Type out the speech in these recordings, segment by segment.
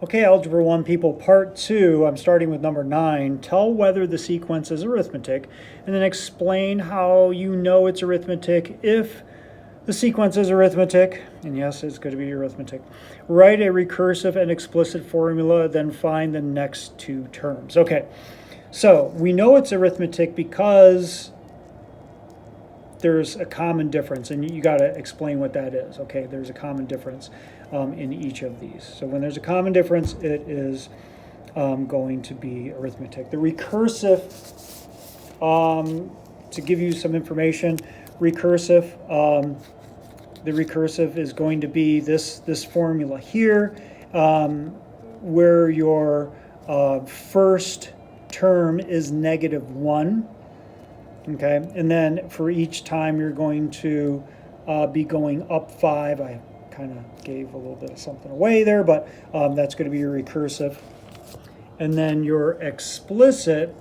Okay, Algebra 1 people, part 2, I'm starting with number 9. Tell whether the sequence is arithmetic, and then explain how you know it's arithmetic if the sequence is arithmetic, and yes, it's going to be arithmetic. Write a recursive and explicit formula, then find the next two terms. Okay, so we know it's arithmetic because there's a common difference, and you got to explain what that is. Okay, there's a common difference in each of these. So when there's a common difference, it is going to be arithmetic. The recursive, to give you some information, recursive, the recursive is going to be this formula here, where your first term is -1. Okay, and then for each time you're going to be going up 5. I kind of gave a little bit of something away there, but that's going to be your recursive. And then your explicit,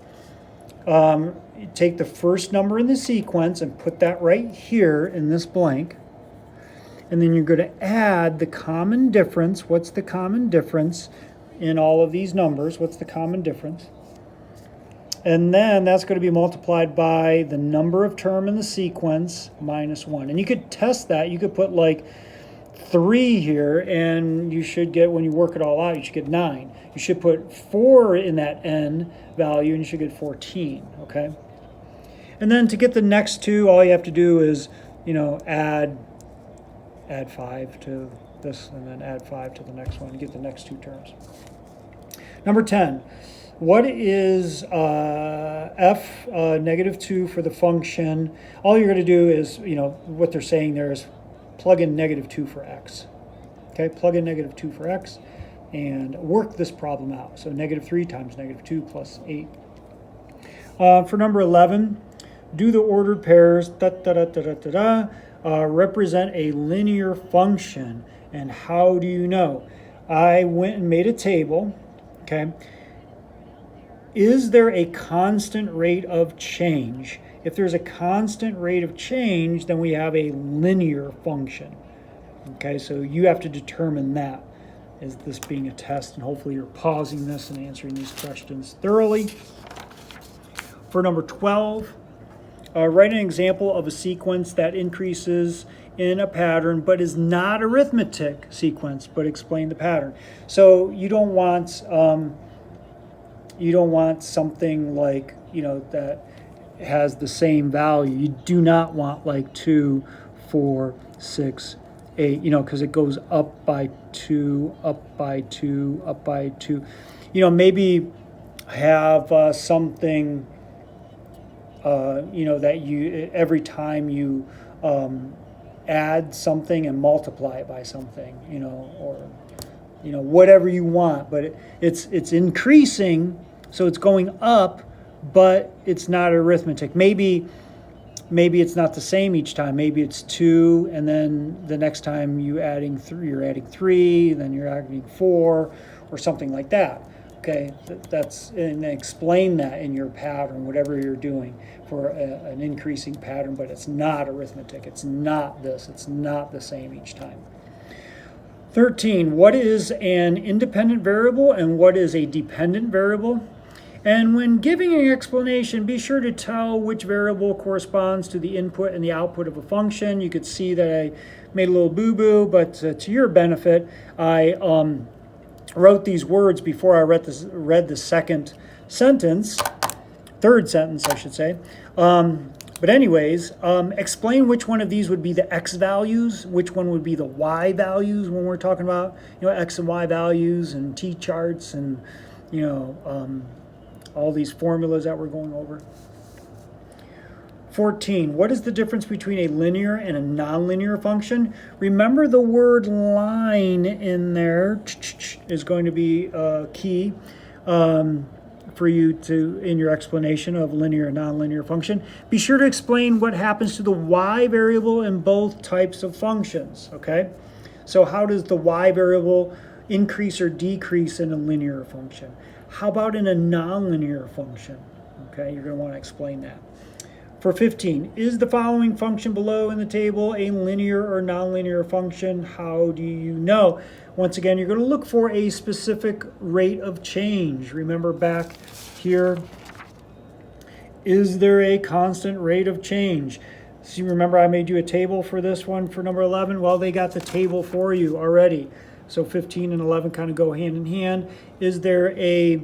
take the first number in the sequence and put that right here in this blank. And then you're going to add the common difference. What's the common difference in all of these numbers? What's the common difference? And then that's going to be multiplied by the number of term in the sequence minus 1. And you could test that. You could put like 3 here, and you should get, when you work it all out, you should get 9. You should put 4 in that n value, and you should get 14, okay? And then to get the next two, all you have to do is, add 5 to this, and then add 5 to the next one to get the next two terms. Number 10. What is f -2 for the function? All you're going to do is, what they're saying there is plug in -2 for x. Okay, plug in -2 for x and work this problem out. So -3 times -2 plus 8. For number 11, do the ordered pairs, represent a linear function. And how do you know? I went and made a table, okay? Is there a constant rate of change? If there's a constant rate of change, then we have a linear function. Okay, so you have to determine that. Is this being a test? And hopefully you're pausing this and answering these questions thoroughly. For number 12, write an example of a sequence that increases in a pattern but is not arithmetic sequence, but explain the pattern. So you don't want something like, that has the same value. You do not want like 2, 4, 6, 8, because it goes up by 2, up by 2, up by 2. Maybe have something, that you, every time you add something and multiply it by something, or, whatever you want, but it's increasing. So it's going up, but it's not arithmetic. Maybe it's not the same each time. Maybe it's 2, and then the next time you're adding 3, then you're adding 4, or something like that. Okay, and explain that in your pattern, whatever you're doing for an increasing pattern, but it's not arithmetic. It's not this. It's not the same each time. 13, what is an independent variable and what is a dependent variable? And when giving an explanation, be sure to tell which variable corresponds to the input and the output of a function. You could see that I made a little boo-boo, but to your benefit, I wrote these words before I read the third sentence, I should say. But anyways, explain which one of these would be the x values, which one would be the y values when we're talking about, x and y values and t-charts and, all these formulas that we're going over. 14, what is the difference between a linear and a nonlinear function? Remember the word line in there is going to be key for you in your explanation of linear and nonlinear function. Be sure to explain what happens to the y variable in both types of functions, okay? So how does the y variable increase or decrease in a linear function? How about in a nonlinear function? Okay, you're going to want to explain that. For 15, is the following function below in the table a linear or nonlinear function? How do you know? Once again, you're going to look for a specific rate of change. Remember back here, is there a constant rate of change? So you remember I made you a table for this one for number 11? Well, they got the table for you already. So 15 and 11 kind of go hand in hand. Is there a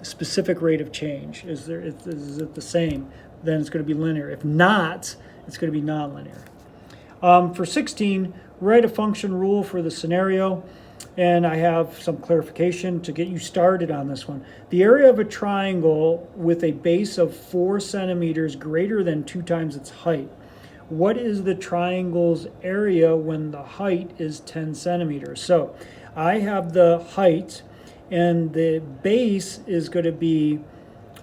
specific rate of change? Is it the same? Then it's going to be linear. If not, it's going to be nonlinear. For 16, write a function rule for the scenario. And I have some clarification to get you started on this one. The area of a triangle with a base of 4 centimeters greater than 2 times its height. What is the triangle's area when the height is 10 centimeters? So I have the height, and the base is going to be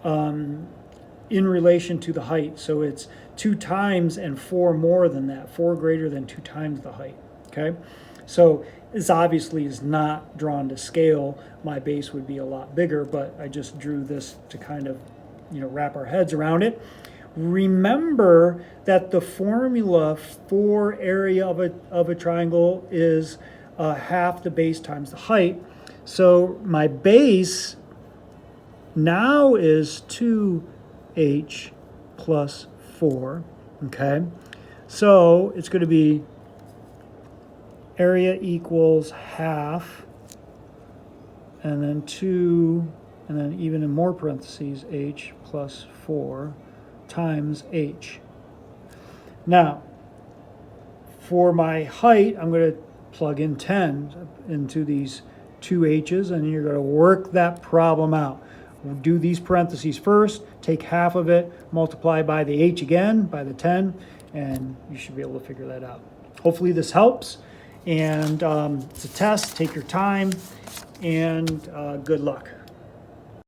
in relation to the height. So it's 2 times and 4 more than that, 4 greater than 2 times the height, okay? So this obviously is not drawn to scale. My base would be a lot bigger, but I just drew this to kind of, wrap our heads around it. Remember that the formula for area of a triangle is half the base times the height. So my base now is 2h plus 4, okay? So it's going to be area equals half, and then 2, and then even in more parentheses, h plus 4 times h. Now, for my height, I'm going to plug in 10 into these 2 h's, and you're going to work that problem out. We'll do these parentheses first, take half of it, multiply by the h again, by the 10, and you should be able to figure that out. Hopefully this helps. And it's a test, take your time, and good luck.